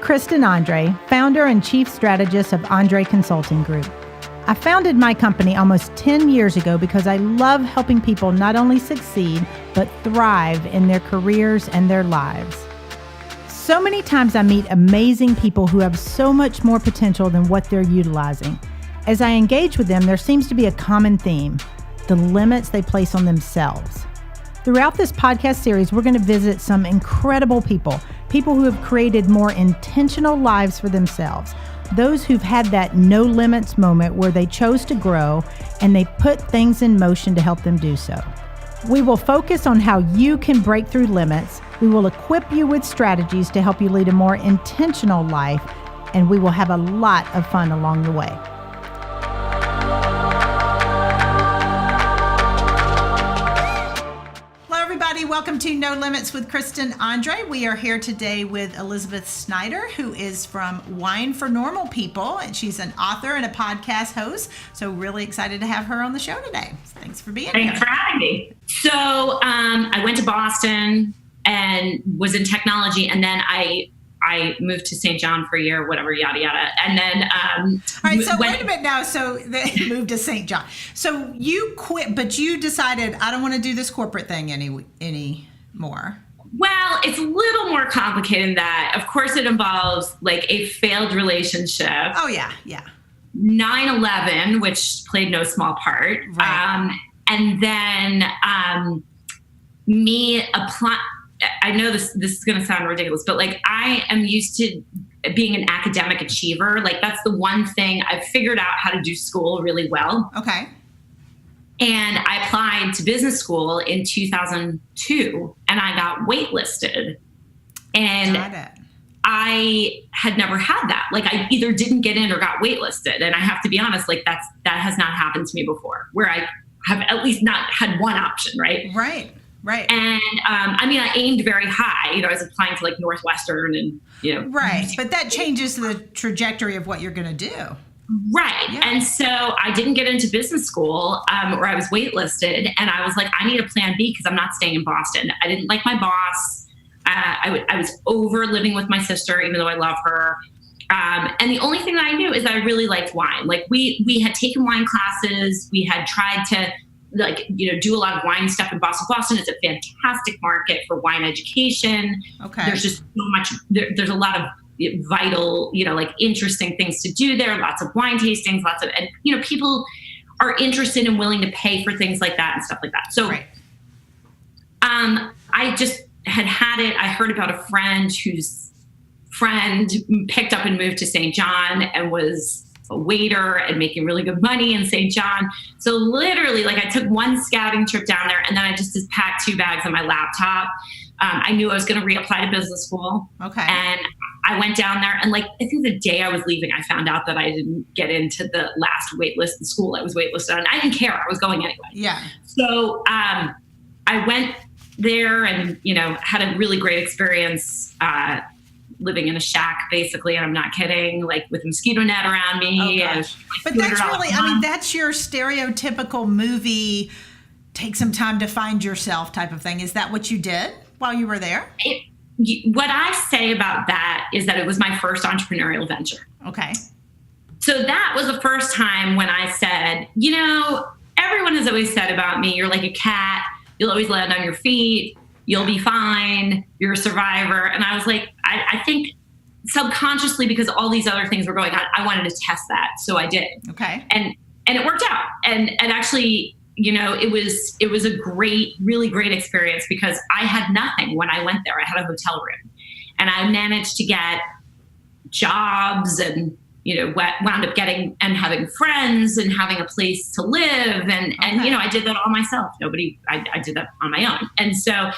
Kristen Andre, founder and chief strategist of Andre Consulting Group. I founded my company almost 10 years ago because I love helping people not only succeed, but thrive in their careers and their lives. So many times I meet amazing people who have so much more potential than what they're utilizing. As I engage with them, there seems to be a common theme: the limits they place on themselves. Throughout this podcast series, we're going to visit some incredible people who have created more intentional lives for themselves, those who've had that no limits moment where they chose to grow and they put things in motion to help them do so. We will focus on how you can break through limits. We will equip you with strategies to help you lead a more intentional life, and we will have a lot of fun along the way. Welcome to No Limits with Kristen Andre. We are here today with Elizabeth Schneider, who is from Wine for Normal People, and she's an author and a podcast host. So really excited to have her on the show today. Thanks for being here. Thanks for having me. So I went to Boston and was in technology, and then I moved to St. John for a year, whatever, yada, yada. And then... all right, so wait a minute now. So they moved to St. John. So you quit, but you decided, I don't want to do this corporate thing anymore. Well, it's a little more complicated than that. Of course, it involves like a failed relationship. Oh, yeah. 9/11, which played no small part. Right. And then me applying... I know this is going to sound ridiculous, but like I am used to being an academic achiever. Like that's the one thing I've figured out how to do school really well. Okay. And I applied to business school in 2002 and I got waitlisted. And I had never had that. Like I either didn't get in or got waitlisted. And I have to be honest, like that has not happened to me before, where I have at least not had one option, right? Right. And I aimed very high. I was applying to like Northwestern and, Right. But that changes the trajectory of what you're going to do. Right. Yeah. And so I didn't get into business school where I was waitlisted. And I was like, I need a plan B because I'm not staying in Boston. I didn't like my boss. I was over living with my sister, even though I love her. And the only thing that I knew is that I really liked wine. Like we had taken wine classes. We had tried to do a lot of wine stuff in Boston. Boston is a fantastic market for wine education. Okay. There's just so much, there's a lot of vital, interesting things to do there, lots of wine tastings, and people are interested and willing to pay for things like that and stuff like that. So, right. I just had it. I heard about a friend whose friend picked up and moved to St. John and was a waiter and making really good money in St. John. So literally, I took one scouting trip down there and then I just packed 2 bags on my laptop. I knew I was going to reapply to business school. Okay. And I went down there and I think the day I was leaving, I found out that I didn't get into the last waitlist in school I was waitlisted on. I didn't care. I was going anyway. Yeah. So I went there and, had a really great experience living in a shack, basically, and I'm not kidding, with a mosquito net around me. Oh, gosh. But that's really, that's your stereotypical movie, take some time to find yourself type of thing. Is that what you did while you were there? What I say about that is that it was my first entrepreneurial venture. Okay. So that was the first time when I said, everyone has always said about me, you're like a cat, you'll always land on your feet, you'll be fine, you're a survivor. And I was like, I think subconsciously, because all these other things were going on, I wanted to test that. So I did. Okay. And it worked out. And actually, it was a really great experience because I had nothing when I went there. I had a hotel room and I managed to get jobs and, wound up getting and having friends and having a place to live. And I did that all myself. I did that on my own. And so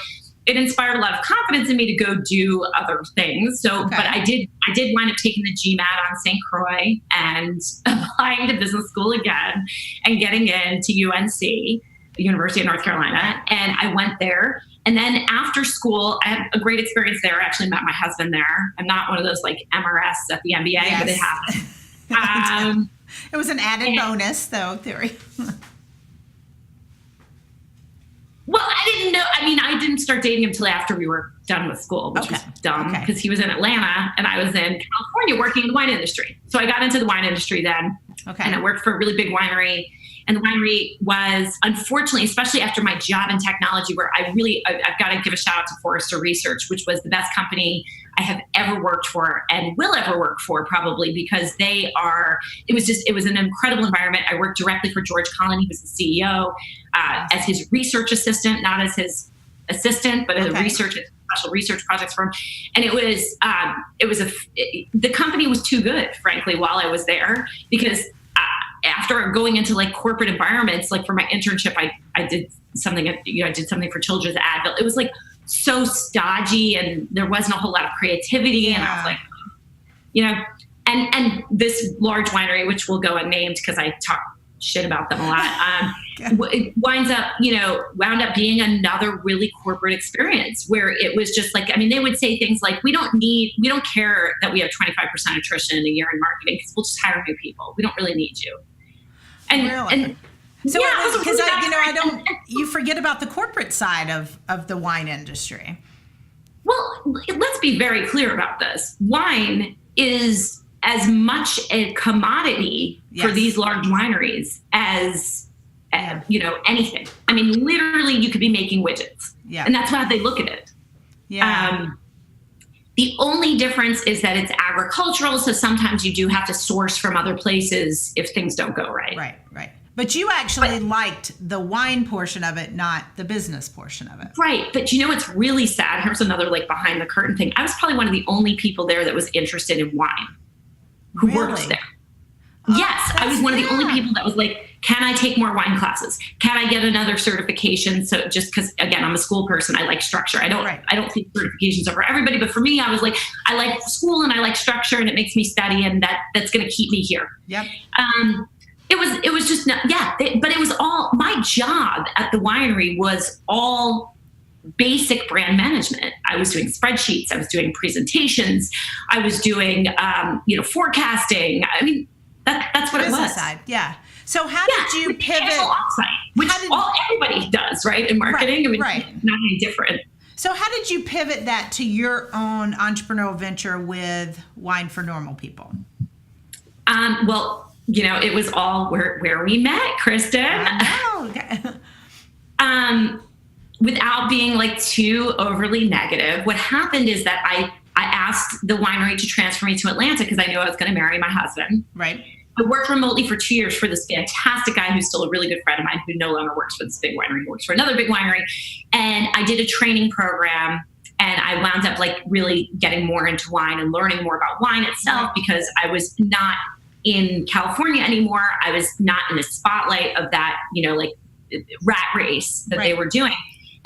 it inspired a lot of confidence in me to go do other things. So, but I did wind up taking the GMAT on St. Croix and applying to business school again and getting into UNC, the University of North Carolina. And I went there. And then after school, I had a great experience there. I actually met my husband there. I'm not one of those MRS at the MBA, yes. But it happened. It was an added bonus, though, theory. Well, I didn't know. I mean, I didn't start dating him until after we were done with school, which was dumb because he was in Atlanta and I was in California working in the wine industry. So I got into the wine industry then. And I worked for a really big winery. And the winery was, unfortunately, especially after my job in technology, where I've got to give a shout out to Forrester Research, which was the best company I have ever worked for and will ever work for, probably, because it was an incredible environment. I worked directly for George Collin. He was the CEO, as his research assistant, not as his assistant, but as a special research projects firm. And the company was too good, frankly, while I was there, because after going into like corporate environments, like for my internship, I did something, I did something for Children's Advil. It was like so stodgy and there wasn't a whole lot of creativity. Yeah. And I was like, and this large winery, which will go unnamed because I talk shit about them a lot, it wound up being another really corporate experience where it was just like, I mean, they would say things like, we don't care that we have 25% attrition in a year in marketing because we'll just hire new people. We don't really need you. And so because you forget about the corporate side of the wine industry. Well, let's be very clear about this. Wine is as much a commodity for these large wineries as anything. I mean, literally, you could be making widgets, and that's how they look at it. Yeah. The only difference is that it's agricultural, so sometimes you do have to source from other places if things don't go right. Right. But you actually liked the wine portion of it, not the business portion of it. Right. But what's really sad? Here's another like behind the curtain thing. I was probably one of the only people there that was interested in wine who worked there. Yes, I was one of the only people that was like, can I take more wine classes? Can I get another certification? So just because, again, I'm a school person, I like structure. I don't think certifications are for everybody, but for me, I was like, I like school and I like structure and it makes me study and that's going to keep me here. Yep. It was just, but it was all, my job at the winery was all basic brand management. I was doing spreadsheets. I was doing presentations. I was doing, forecasting. I mean, that's what business it was. Side. Yeah. So how did you pivot? Offsite, which everybody does, right? In marketing, right. Not any different. So how did you pivot that to your own entrepreneurial venture with Wine for Normal People? It was all where we met, Kristen. Without being like too overly negative, what happened is that I asked the winery to transfer me to Atlanta because I knew I was going to marry my husband. Right. I worked remotely for 2 years for this fantastic guy who's still a really good friend of mine who no longer works for this big winery. He works for another big winery. And I did a training program and I wound up like really getting more into wine and learning more about wine itself because I was not in California anymore. I was not in the spotlight of that, rat race that they were doing.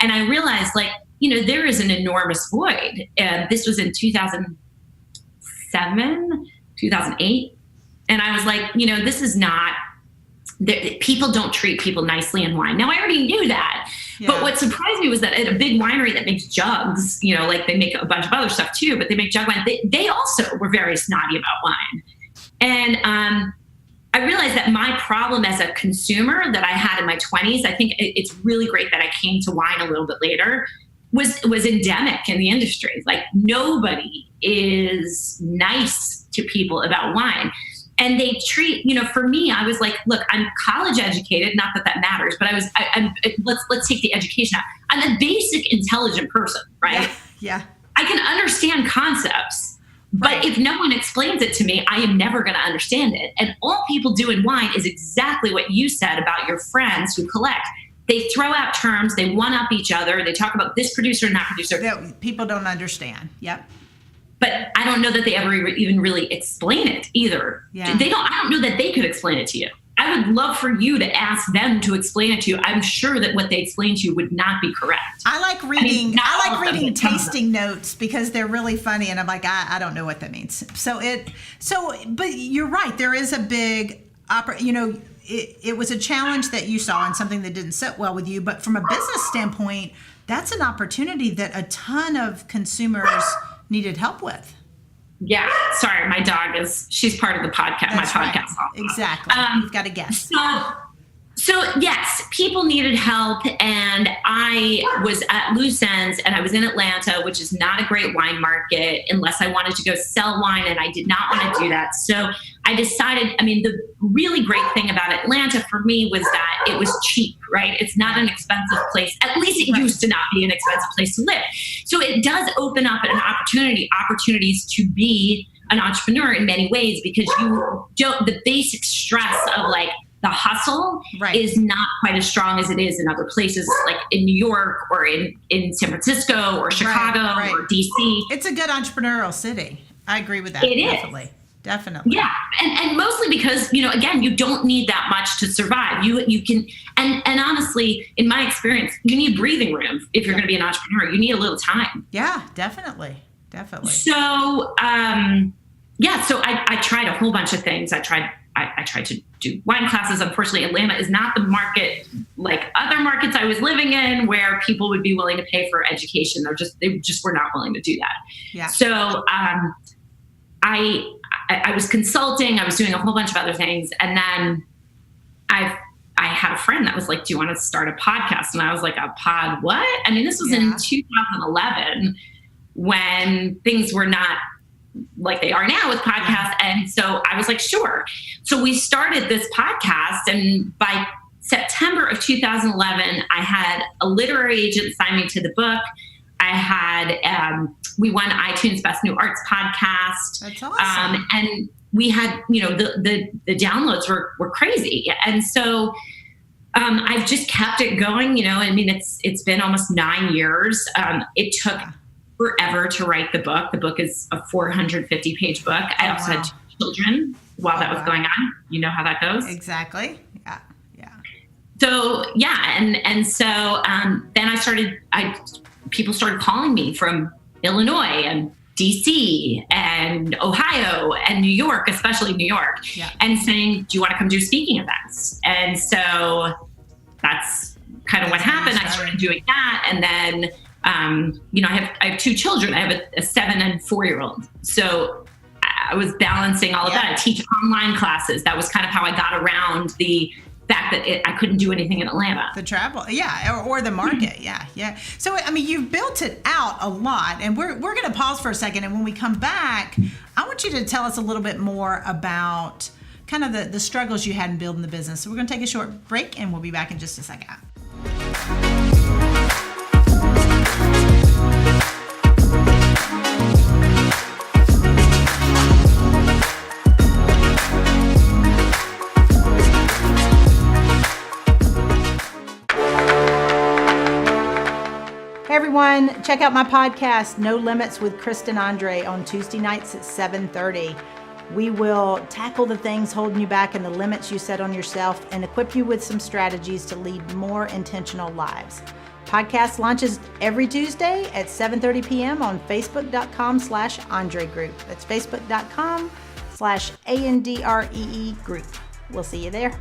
And I realized there is an enormous void. And this was in 2007, 2008. And I was like, this is not, people don't treat people nicely in wine. Now, I already knew that. Yeah. But what surprised me was that at a big winery that makes jugs, they make a bunch of other stuff too, but they make jug wine. They also were very snotty about wine. And I realized that my problem as a consumer that I had in my 20s, I think it's really great that I came to wine a little bit later, was endemic in the industry. Like nobody is nice to people about wine. And they treat, for me, I was like, look, I'm college educated, not that matters, but let's take the education out. I'm a basic intelligent person, right? Yeah. I can understand concepts. But if no one explains it to me, I am never going to understand it. And all people do in wine is exactly what you said about your friends who collect. They throw out terms, they one-up each other, they talk about this producer and that producer. That people don't understand. Yep. But I don't know that they ever even really explain it either. Yeah. I don't know that they could explain it to you. I would love for you to ask them to explain it to you. I'm sure that what they explain to you would not be correct. I like reading tasting notes because they're really funny, and I'm like, I don't know what that means. But you're right. There is a big it was a challenge that you saw and something that didn't sit well with you. But from a business standpoint, that's an opportunity that a ton of consumers needed help with. Yeah, sorry, my dog she's part of the podcast. That's my podcast. Right. Exactly. You've got a guest. So yes, people needed help, and I was at loose ends, and I was in Atlanta, which is not a great wine market unless I wanted to go sell wine, and I did not want to do that. So I decided, the really great thing about Atlanta for me was that it was cheap, right? It's not an expensive place. At least it used to not be an expensive place to live. So it does open up opportunities to be an entrepreneur in many ways, because the basic stress of like the hustle is not quite as strong as it is in other places, like in New York or in San Francisco or Chicago or DC. It's a good entrepreneurial city. I agree with that. It is. Definitely. Yeah. And mostly because, again, you don't need that much to survive. You can, and honestly, in my experience, you need breathing room if you're going to be an entrepreneur. You need a little time. Yeah, definitely. So, so I tried a whole bunch of things. I tried to do wine classes. Unfortunately, Atlanta is not the market like other markets I was living in where people would be willing to pay for education. They just were not willing to do that. Yeah. So I was consulting. I was doing a whole bunch of other things, and then I had a friend that was like, "Do you want to start a podcast?" And I was like, "A pod? What?" This was in 2011 when things were not like they are now with podcasts. And so I was like, sure. So we started this podcast, and by September of 2011, I had a literary agent sign me to the book. I had, we won iTunes Best New Arts Podcast. That's awesome. And we had, the downloads were crazy. And so I've just kept it going, it's been almost 9 years. It took forever to write the book. The book is a 450-page book. I also had 2 children while that was going on. You know how that goes? Exactly. Yeah. So and so then people started calling me from Illinois and DC and Ohio and New York, especially New York, and saying, "Do you want to come do speaking events?" And so that's kind of what happened. I started doing that, and then I have 2 children. I have a 7 and 4-year-old. So I was balancing all of that. I teach online classes. That was kind of how I got around the fact that I couldn't do anything in Atlanta. The travel, or the market, yeah. So, you've built it out a lot, and we're going to pause for a second, and when we come back, I want you to tell us a little bit more about kind of the struggles you had in building the business. So we're going to take a short break, and we'll be back in just a second. Everyone, check out my podcast, No Limits with Kristen Andre, on Tuesday nights at 7:30. We will tackle the things holding you back and the limits you set on yourself, and equip you with some strategies to lead more intentional lives. Podcast launches every Tuesday at 7:30 p.m. on facebook.com/Andre Group. That's facebook.com/ANDREE Group. We'll see you there.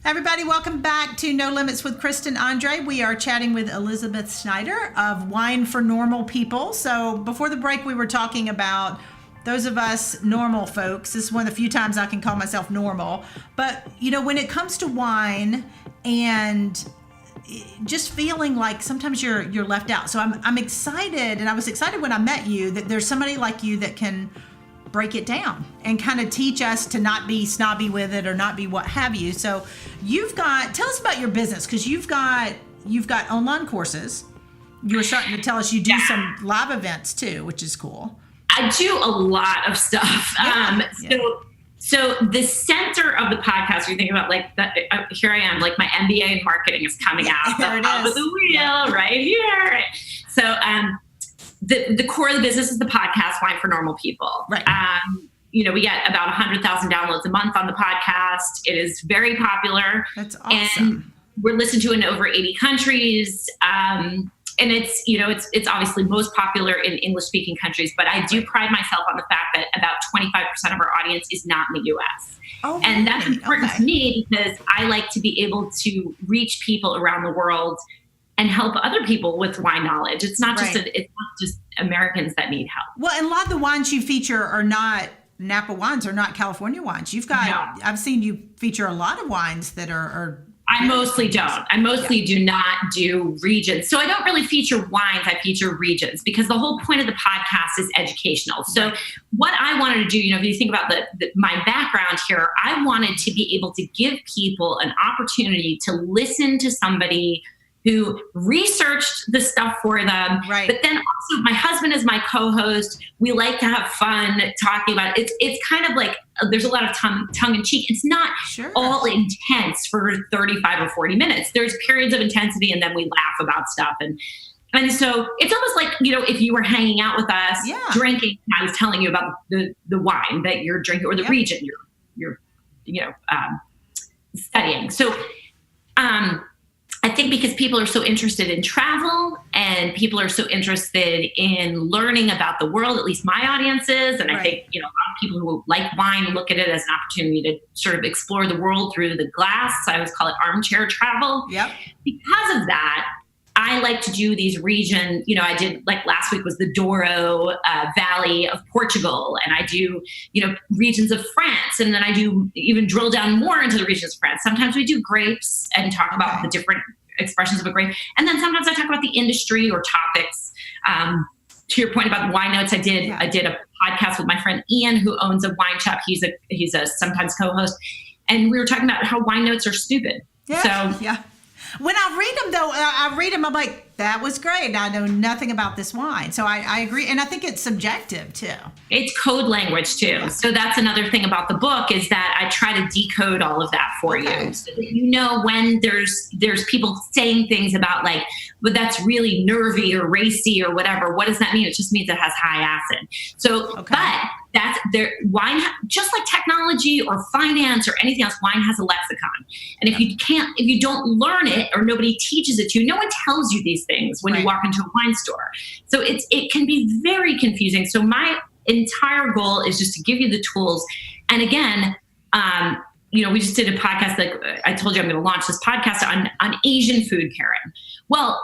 Everybody, welcome back to No Limits with Kristen Andre. We are chatting with Elizabeth Schneider of Wine for Normal People. So before the break, we were talking about those of us normal folks. This is one of the few times I can call myself normal. But, when it comes to wine and just feeling like sometimes you're left out. So I'm excited, and I was excited when I met you, that there's somebody like you that can break it down and kind of teach us to not be snobby with it or not be what have you. So tell us about your business, because you've got online courses. You were starting to tell us you do some live events too, which is cool. I do a lot of stuff. So the center of the podcast, you think about here I am, like my MBA in marketing is coming out. There it is. Of the wheel right here. Right. So, the core of the business is the podcast, Wine for Normal People. Right. We get about 100,000 downloads a month on the podcast. It is very popular. That's awesome. And we're listened to in over 80 countries. And it's obviously most popular in English speaking countries, but I do pride myself on the fact that about 25% of our audience is not in the US. Oh, and that's important to me, because I like to be able to reach people around the world and help other people with wine knowledge. It's not just Right. it's not just Americans that need help. Well, and a lot of the wines you feature are not Napa wines, are not California wines. You've got, No. I've seen you feature a lot of wines that are I mostly don't. I mostly do not do regions. So I don't really feature wines. I feature regions because the whole point of the podcast is educational. So what I wanted to do, if you think about my background here, I wanted to be able to give people an opportunity to listen to somebody who researched the stuff for them. Right. But then also my husband is my co-host. We like to have fun talking about it. It's kind of like there's a lot of tongue in cheek. It's not all intense for 35 or 40 minutes. There's periods of intensity and then we laugh about stuff. And so it's almost like, if you were hanging out with us drinking, I was telling you about the wine that you're drinking or the region you're studying. So, I think because people are so interested in travel and people are so interested in learning about the world, at least my audience is, and I think, a lot of people who like wine look at it as an opportunity to sort of explore the world through the glass. So I always call it armchair travel. Yep. Because of that, I like to do these region, I did like last week was the Douro Valley of Portugal, and I do, regions of France. And then I do even drill down more into the regions of France. Sometimes we do grapes and talk about the different expressions of a grape. And then sometimes I talk about the industry or topics. To your point about wine notes, I did a podcast with my friend Ian, who owns a wine shop. He's a sometimes co-host. And we were talking about how wine notes are stupid. When I read them, though, I'm like, that was great. I know nothing about this wine. So I agree. And I think it's subjective, too. It's code language, too. Yeah. So that's another thing about the book is that I try to decode all of that for you. So that when there's people saying things about like, but that's really nervy or racy or whatever. What does that mean? It just means it has high acid. So, but that's wine, just like technology or finance or anything else, wine has a lexicon. And if you don't learn it or nobody teaches it to you, no one tells you these things when you walk into a wine store. So it can be very confusing. So my entire goal is just to give you the tools. And again, we just did a podcast that I told you I'm going to launch this podcast on Asian food, Karen. Well,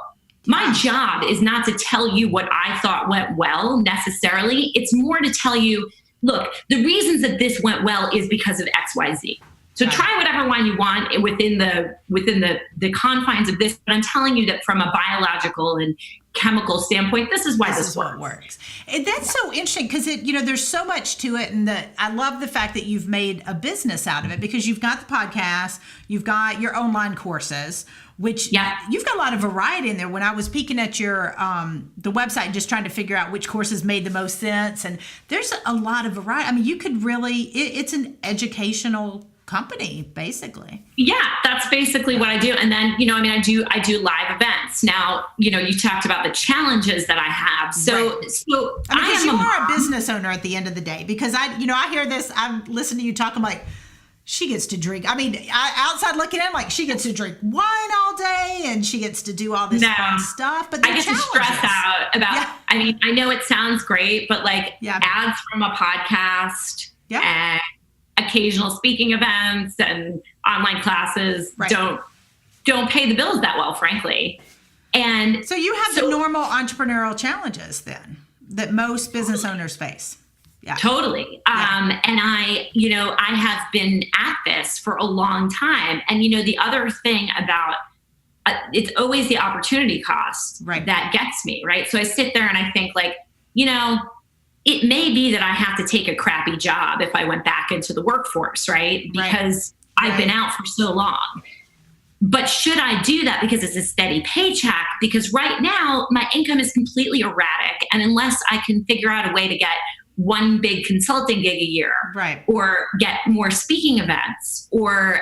my job is not to tell you what I thought went well necessarily. It's more to tell you, look, the reasons that this went well is because of X, Y, Z. So try whatever wine you want within the confines of this. But I'm telling you that from a biological and chemical standpoint, this is why this what works. And that's so interesting because there's so much to it, and I love the fact that you've made a business out of it because you've got the podcast, you've got your online courses, which you've got a lot of variety in there. When I was peeking at your the website, just trying to figure out which courses made the most sense, and there's a lot of variety. I mean, you could really it's an educational company, basically. Yeah, that's basically what I do. And then, I do live events. Now, you talked about the challenges that I have. So because you are a business owner at the end of the day, because I hear this, I'm listening to you talk, I'm like, she gets to drink. I mean, outside looking in, like she gets to drink wine all day and she gets to do all this fun stuff. But I get to stress out about, I mean, I know it sounds great, but like ads from a podcast and occasional speaking events and online classes don't pay the bills that well, frankly. And so you have the normal entrepreneurial challenges then that most business owners face. Yeah, totally. And I have been at this for a long time. And, the other thing about it's always the opportunity cost that gets me, right? So I sit there and I think like, it may be that I have to take a crappy job if I went back into the workforce, right? Because I've been out for so long. But should I do that because it's a steady paycheck? Because right now my income is completely erratic. And unless I can figure out a way to get one big consulting gig a year, or get more speaking events, or,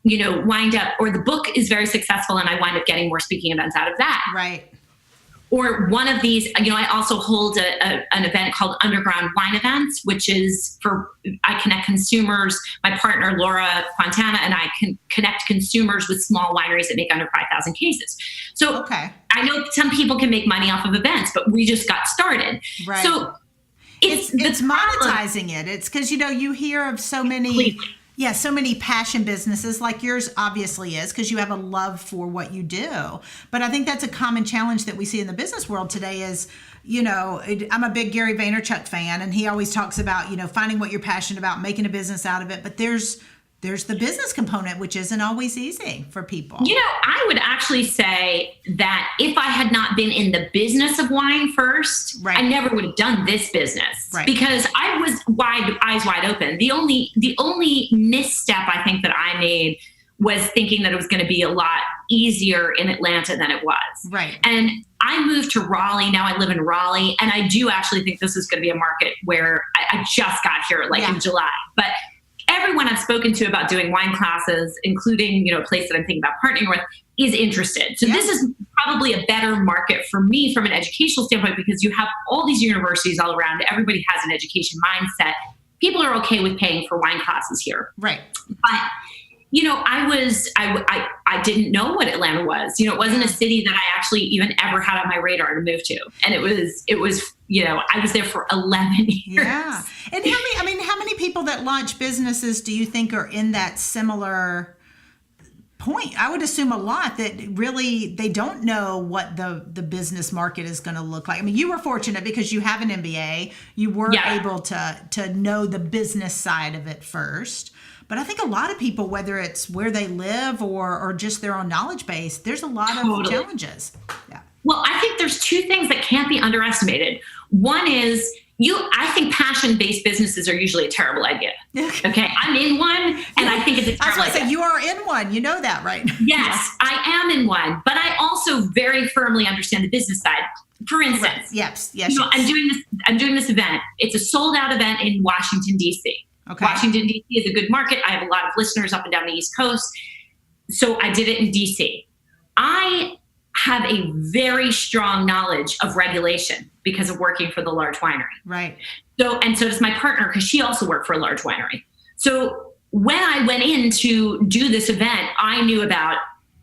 wind up, or the book is very successful and I wind up getting more speaking events out of that. Right. Or one of these, I also hold an event called Underground Wine Events, which is I connect consumers, my partner, Laura Fontana, and I can connect consumers with small wineries that make under 5,000 cases. So I know some people can make money off of events, but we just got started. Right. So it's monetizing it. It's because, you hear of so many Yeah, so many passion businesses like yours obviously is because you have a love for what you do. But I think that's a common challenge that we see in the business world today is, I'm a big Gary Vaynerchuk fan, and he always talks about, finding what you're passionate about, making a business out of it. But there's the business component, which isn't always easy for people. I would actually say that if I had not been in the business of wine first, right. I never would have done this business, right. because I was eyes wide open. The only misstep I think that I made was thinking that it was going to be a lot easier in Atlanta than it was. Right. And I moved to Raleigh. Now I live in Raleigh, and I do actually think this is going to be a market where I just got here in July. But everyone I've spoken to about doing wine classes, including, a place that I'm thinking about partnering with, is interested. So this is probably a better market for me from an educational standpoint, because you have all these universities all around. Everybody has an education mindset. People are okay with paying for wine classes here. Right. But, I didn't know what Atlanta was. It wasn't a city that I actually even ever had on my radar to move to. And it was, I was there for 11 years. Yeah. And how many people that launch businesses do you think are in that similar point? I would assume a lot that really they don't know what the business market is going to look like. I mean, you were fortunate because you have an MBA. You were able to know the business side of it first. But I think a lot of people, whether it's where they live or just their own knowledge base, there's a lot of challenges. Yeah. Well, I think there's two things that can't be underestimated. One is I think passion-based businesses are usually a terrible idea. Okay. I'm in one, and I think it's a terrible idea. You are in one. You know that, right? Yes, I am in one, but I also very firmly understand the business side. For instance, yes. I'm doing this event. It's a sold-out event in Washington, D.C. Okay. Washington, D.C. is a good market. I have a lot of listeners up and down the East Coast. So I did it in D.C. I have a very strong knowledge of regulation because of working for the large winery. Right. So does my partner, because she also worked for a large winery. So when I went in to do this event, I knew about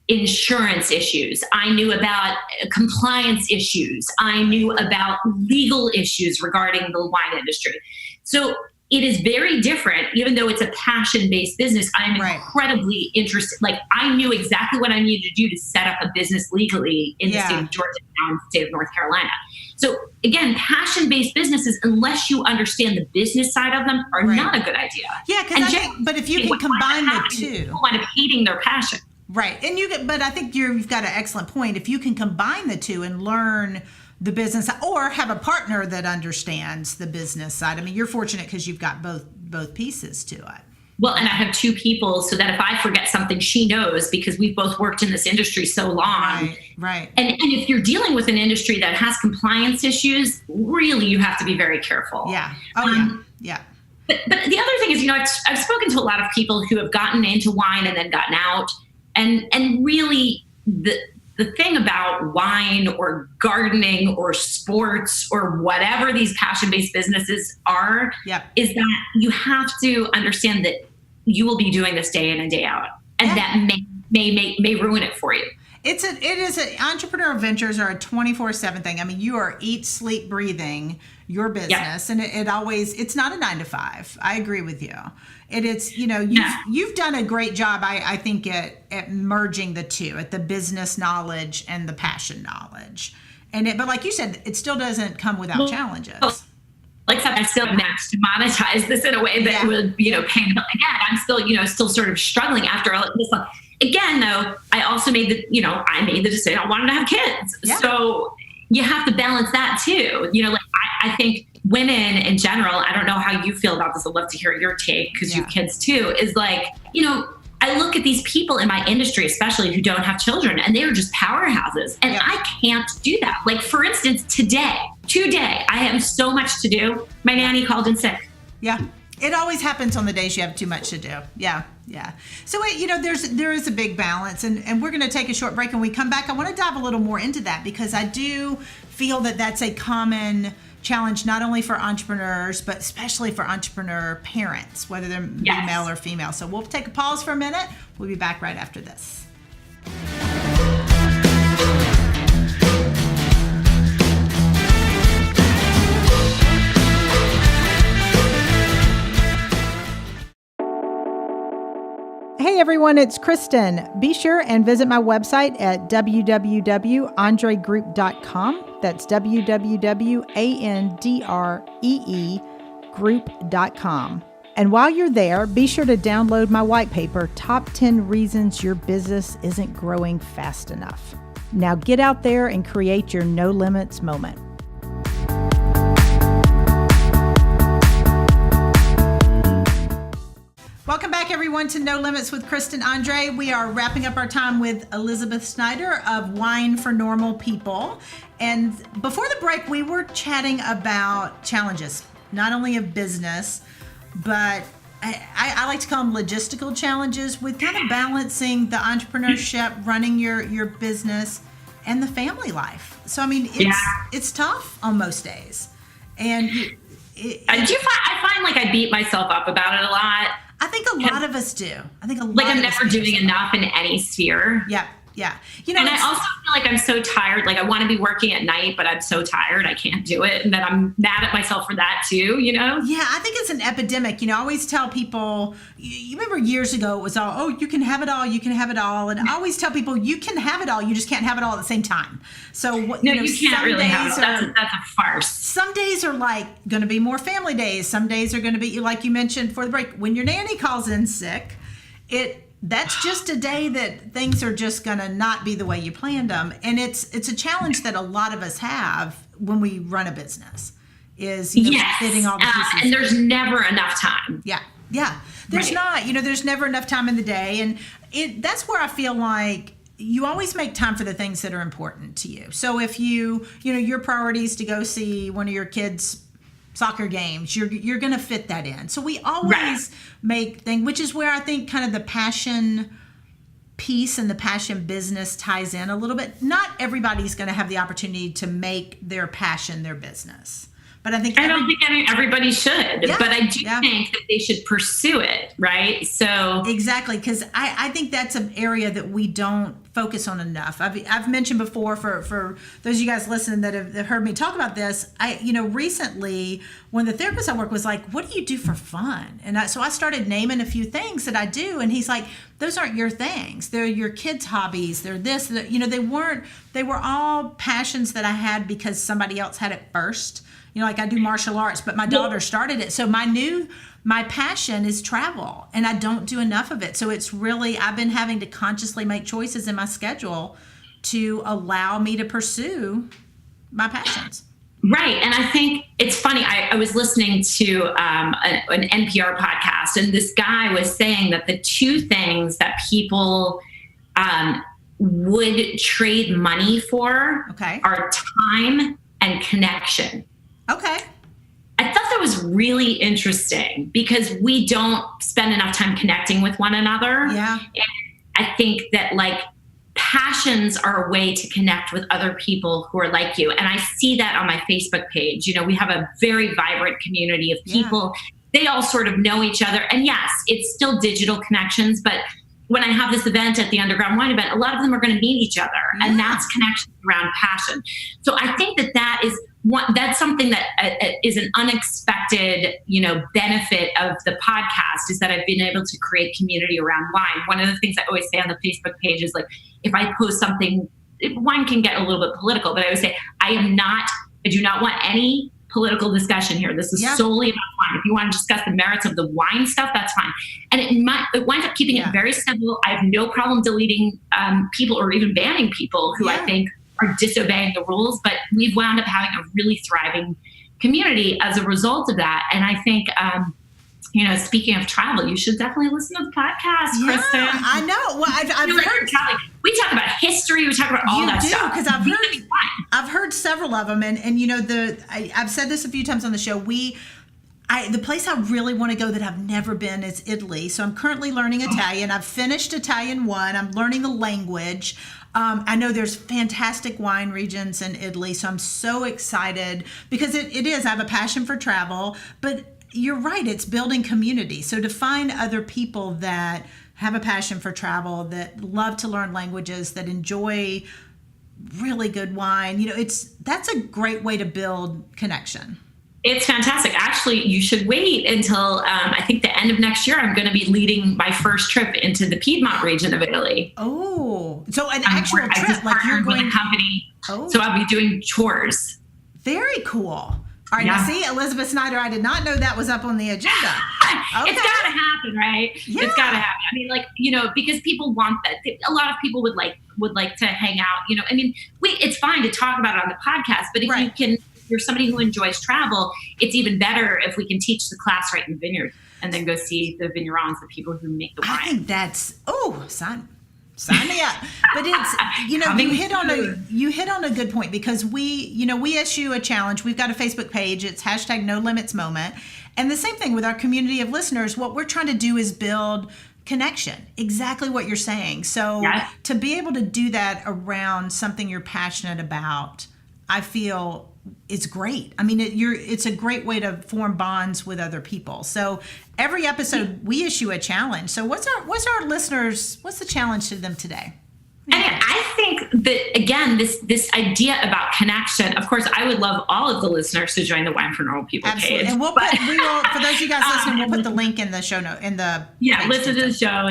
insurance issues. I knew about compliance issues. I knew about legal issues regarding the wine industry. So it is very different, even though it's a passion-based business. I'm incredibly interested. Like, I knew exactly what I needed to do to set up a business legally in the state of Georgia and the state of North Carolina. So again, passion-based businesses, unless you understand the business side of them, are not a good idea. Yeah, but if you can combine the two, people wind up hating their passion. Right, but I think you've got an excellent point. If you can combine the two and learn the business, or have a partner that understands the business side. I mean, you're fortunate because you've got both pieces to it. Well, and I have two people so that if I forget something, she knows, because we've both worked in this industry so long. Right. And if you're dealing with an industry that has compliance issues, really you have to be very careful. Yeah. Yeah. But the other thing is, I've spoken to a lot of people who have gotten into wine and then gotten out, and really the thing about wine or gardening or sports or whatever these passion-based businesses are, is that you have to understand that you will be doing this day in and day out, and that may ruin it for you. It is entrepreneurial ventures are a 24/7 thing. I mean, you are eat, sleep, breathing your business, and it's not a 9 to 5. I agree with you. You've done a great job, I think, at merging the two, at the business knowledge and the passion knowledge. But like you said, it still doesn't come without challenges. Like I said, I still managed to monetize this in a way that would, pay. Again, I'm still sort of struggling after all this. Again, though, I also made the decision I wanted to have kids. Yeah. So you have to balance that too. I think women in general, I don't know how you feel about this. I'd love to hear your take, because you have kids too, is like, I look at these people in my industry, especially who don't have children, and they're just powerhouses. And I can't do that. Like, for instance, today, I have so much to do. My nanny called in sick. Yeah. It always happens on the days you have too much to do. Yeah. So, there is a big balance, and we're going to take a short break. And when we come back, I want to dive a little more into that, because I do feel that that's a common challenge, not only for entrepreneurs, but especially for entrepreneur parents, whether they're male or female. So we'll take a pause for a minute. We'll be back right after this. Hey everyone, it's Kristen. Be sure and visit my website at www.andregroup.com. That's www.andree group.com. And while you're there, be sure to download my white paper, Top 10 Reasons Your Business Isn't Growing Fast Enough. Now get out there and create your no limits moment. Welcome back, everyone, to No Limits with Kristen Andre. We are wrapping up our time with Elizabeth Schneider of Wine for Normal People. And before the break, we were chatting about challenges, not only of business, but I like to call them logistical challenges with kind of balancing the entrepreneurship, running your business, and the family life. So, I mean, it's tough on most days. And I find like I beat myself up about it a lot. I think a lot of us do. I'm never doing enough in any sphere. Yeah. Yeah. And I also feel like I'm so tired. Like I want to be working at night, but I'm so tired. I can't do it. And then I'm mad at myself for that too, Yeah, I think it's an epidemic. I always tell people, you remember years ago, it was all, oh, you can have it all. You can have it all. And I always tell people, you can have it all. You just can't have it all at the same time. So you can't really have it. That's a farce. Some days are like going to be more family days. Some days are going to be, like you mentioned before the break, when your nanny calls in sick, that's just a day that things are just going to not be the way you planned them. And it's a challenge that a lot of us have when we run a business is fitting all the pieces. And there's never enough time. Yeah. There's not. There's never enough time in the day. And that's where I feel like you always make time for the things that are important to you. So if your priority is to go see one of your kids' soccer games, you're going to fit that in. So we always make things, which is where I think kind of the passion piece and the passion business ties in a little bit. Not everybody's going to have the opportunity to make their passion their business. But I don't think everybody should, but I do think that they should pursue it, right? So exactly, because I think that's an area that we don't focus on enough. I've mentioned before for those of you guys listening that have heard me talk about this. Recently, when the therapist I work was like, "What do you do for fun?" And so I started naming a few things that I do, and he's like, "Those aren't your things. They're your kids' hobbies. They're this. They weren't. They were all passions that I had because somebody else had it first." Like I do martial arts, but my daughter started it. So my passion is travel, and I don't do enough of it. So it's really, I've been having to consciously make choices in my schedule to allow me to pursue my passions. Right. And I think it's funny. I was listening to an NPR podcast, and this guy was saying that the two things that people would trade money for are time and connection. Okay. I thought that was really interesting because we don't spend enough time connecting with one another. Yeah. And I think that passions are a way to connect with other people who are like you. And I see that on my Facebook page. We have a very vibrant community of people. Yeah. They all sort of know each other. And yes, it's still digital connections, but when I have this event at the Underground Wine event, a lot of them are going to meet each other. Yeah. And that's connections around passion. So I think that's something that is an unexpected, benefit of the podcast is that I've been able to create community around wine. One of the things I always say on the Facebook page is if I post something, wine can get a little bit political, but I always say, I do not want any political discussion here. This is solely about wine. If you want to discuss the merits of the wine stuff, that's fine. And it winds up keeping it very simple. I have no problem deleting people or even banning people who I think are disobeying the rules, but we've wound up having a really thriving community as a result of that. And I think, speaking of travel, you should definitely listen to the podcast, Kristen. Yeah, I know. Well, I've heard. We talk about history. We talk about all that stuff. Because I've heard several of them, and I've said this a few times on the show. The place I really want to go that I've never been is Italy. So I'm currently learning Italian. I've finished Italian 1. I'm learning the language. I know there's fantastic wine regions in Italy, so I'm so excited because it is. I have a passion for travel, but you're right. It's building community. So to find other people that have a passion for travel, that love to learn languages, that enjoy really good wine, that's a great way to build connection. It's fantastic. Actually, you should wait until I think the end of next year. I'm going to be leading my first trip into the Piedmont region of Italy. Oh, so an actual trip, like you're going with a company. Oh. So I'll be doing tours. Very cool. All right, now see, Elizabeth Schneider, I did not know that was up on the agenda. Okay. It's got to happen, right? Yeah. It's got to happen. I mean, like, because people want that. A lot of people would like to hang out. I mean, it's fine to talk about it on the podcast, but if you're somebody who enjoys travel, it's even better if we can teach the class right in the vineyard and then go see the vignerons, the people who make the wine. I think that's, sign me up. But it's, you hit on a good point, because we issue a challenge. We've got a Facebook page. It's #NoLimitsMoment. And the same thing with our community of listeners. What we're trying to do is build connection. Exactly what you're saying. So to be able to do that around something you're passionate about, I feel it's great. I mean, it's a great way to form bonds with other people. So every episode we issue a challenge. So what's our listeners, what's the challenge to them today? I think that, again, this idea about connection, of course, I would love all of the listeners to join the Wine for Normal People page. And we will, for those of you guys listening, we'll put the link in the show note, listen to the show.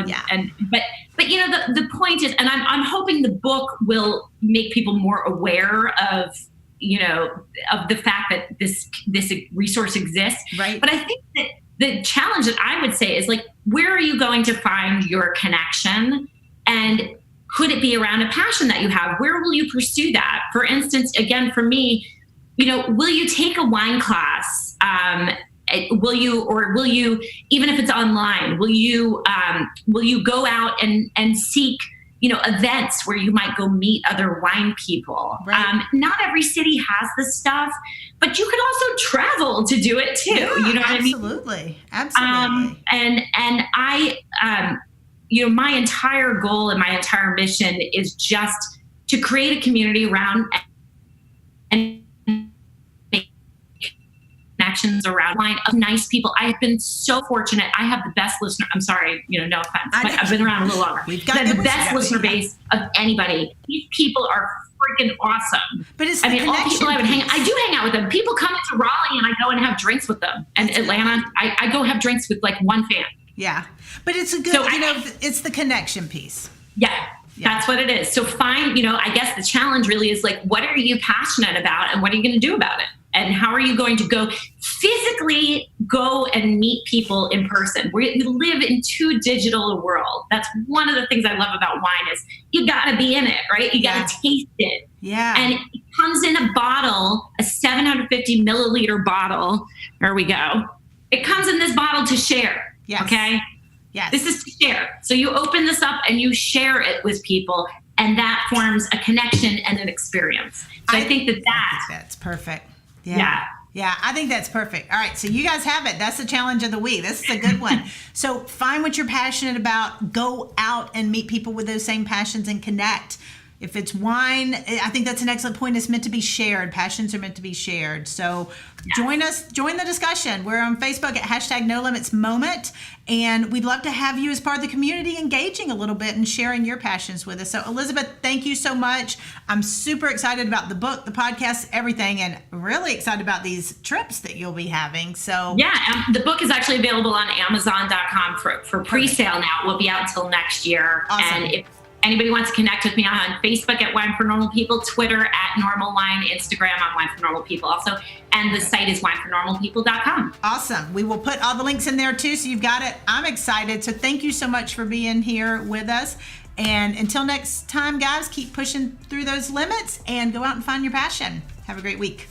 But the point is, and I'm hoping the book will make people more aware of the fact that this resource exists. Right. But I think that the challenge that I would say is, like, where are you going to find your connection? And could it be around a passion that you have? Where will you pursue that? For instance, again, for me, will you take a wine class? Will you, even if it's online, will you go out and seek events where you might go meet other wine people? Right. Not every city has this stuff, but you can also travel to do it too. Yeah, you know what I mean? Absolutely. And I, my entire goal and my entire mission is just to create a community around and make connections around wine of nice people. I've been so fortunate. I have the best listener. I'm sorry, no offense, but I've been around a little longer. We've got the best listener base of anybody. These people are freaking awesome. But it's all people I do hang out with them. People come into Raleigh and I go and have drinks with them. And Atlanta, I go have drinks with like one fan. Yeah. But it's a good, it's the connection piece. Yeah. That's what it is. So find, I guess the challenge really is, like, what are you passionate about and what are you going to do about it? And how are you going to physically go and meet people in person? We live in too digital a world. That's one of the things I love about wine is you got to be in it, right? You got to taste it. Yeah. And it comes in a bottle, a 750 milliliter bottle. There we go. It comes in this bottle to share. Yes. Okay. Yes. This is to share. So you open this up and you share it with people, and that forms a connection and an experience. So I think that's perfect. Yeah. I think that's perfect. All right. So you guys have it. That's the challenge of the week. This is a good one. So find what you're passionate about. Go out and meet people with those same passions and connect. If it's wine, I think that's an excellent point. It's meant to be shared. Passions are meant to be shared. So join the discussion. We're on Facebook at #NoLimitsMoment. And we'd love to have you as part of the community engaging a little bit and sharing your passions with us. So Elizabeth, thank you so much. I'm super excited about the book, the podcast, everything, and really excited about these trips that you'll be having. So the book is actually available on Amazon.com for pre-sale now. It will be out until next year. Awesome. And if anybody wants to connect with me on Facebook at Wine for Normal People, Twitter at Normal Wine, Instagram on Wine for Normal People also, and the site is winefornormalpeople.com. Awesome. We will put all the links in there too, so you've got it. I'm excited. So thank you so much for being here with us. And until next time, guys, keep pushing through those limits and go out and find your passion. Have a great week.